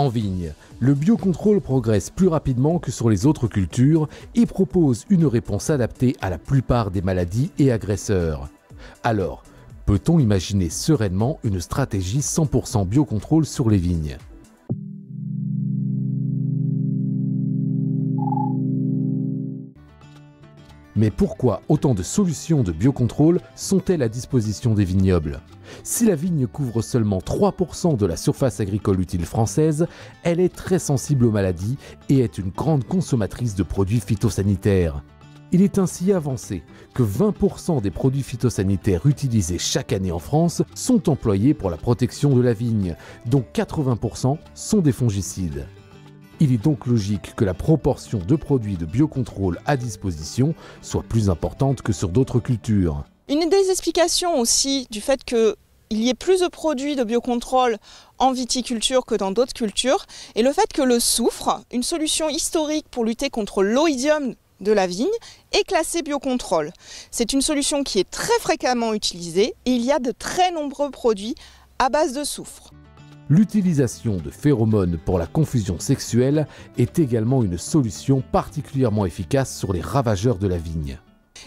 En vigne, le biocontrôle progresse plus rapidement que sur les autres cultures et propose une réponse adaptée à la plupart des maladies et agresseurs. Alors, peut-on imaginer sereinement une stratégie 100% biocontrôle sur les vignes ? Mais pourquoi autant de solutions de biocontrôle sont-elles à disposition des vignobles ? Si la vigne couvre seulement 3% de la surface agricole utile française, elle est très sensible aux maladies et est une grande consommatrice de produits phytosanitaires. Il est ainsi avancé que 20% des produits phytosanitaires utilisés chaque année en France sont employés pour la protection de la vigne, dont 80% sont des fongicides. Il est donc logique que la proportion de produits de biocontrôle à disposition soit plus importante que sur d'autres cultures. Une des explications aussi du fait qu'il y ait plus de produits de biocontrôle en viticulture que dans d'autres cultures est le fait que le soufre, une solution historique pour lutter contre l'oïdium de la vigne, est classé biocontrôle. C'est une solution qui est très fréquemment utilisée et il y a de très nombreux produits à base de soufre. L'utilisation de phéromones pour la confusion sexuelle est également une solution particulièrement efficace sur les ravageurs de la vigne.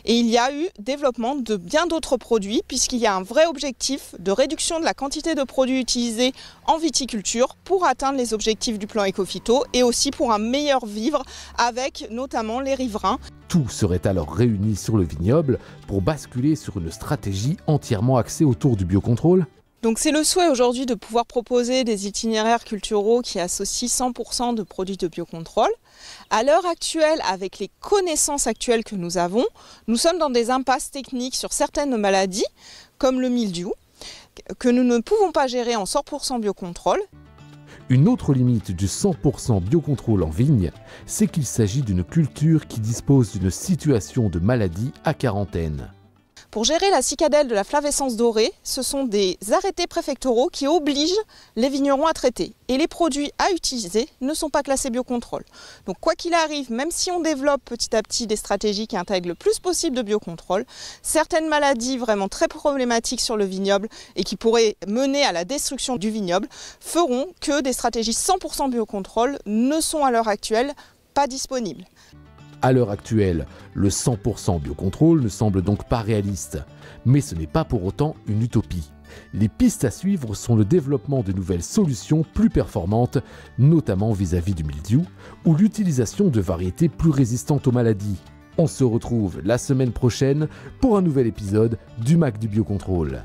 Et il y a eu développement de bien d'autres produits puisqu'il y a un vrai objectif de réduction de la quantité de produits utilisés en viticulture pour atteindre les objectifs du plan Écophyto et aussi pour un meilleur vivre avec notamment les riverains. Tout serait alors réuni sur le vignoble pour basculer sur une stratégie entièrement axée autour du biocontrôle. Donc c'est le souhait aujourd'hui de pouvoir proposer des itinéraires culturaux qui associent 100% de produits de biocontrôle. À l'heure actuelle, avec les connaissances actuelles que nous avons, nous sommes dans des impasses techniques sur certaines maladies, comme le mildiou, que nous ne pouvons pas gérer en 100% biocontrôle. Une autre limite du 100% biocontrôle en vigne, c'est qu'il s'agit d'une culture qui dispose d'une situation de maladie à quarantaine. Pour gérer la cicadelle de la flavescence dorée, ce sont des arrêtés préfectoraux qui obligent les vignerons à traiter. Et les produits à utiliser ne sont pas classés biocontrôle. Donc quoi qu'il arrive, même si on développe petit à petit des stratégies qui intègrent le plus possible de biocontrôle, certaines maladies vraiment très problématiques sur le vignoble et qui pourraient mener à la destruction du vignoble feront que des stratégies 100% biocontrôle ne sont à l'heure actuelle pas disponibles. À l'heure actuelle, le 100% biocontrôle ne semble donc pas réaliste, mais ce n'est pas pour autant une utopie. Les pistes à suivre sont le développement de nouvelles solutions plus performantes, notamment vis-à-vis du mildiou, ou l'utilisation de variétés plus résistantes aux maladies. On se retrouve la semaine prochaine pour un nouvel épisode du MAC du biocontrôle.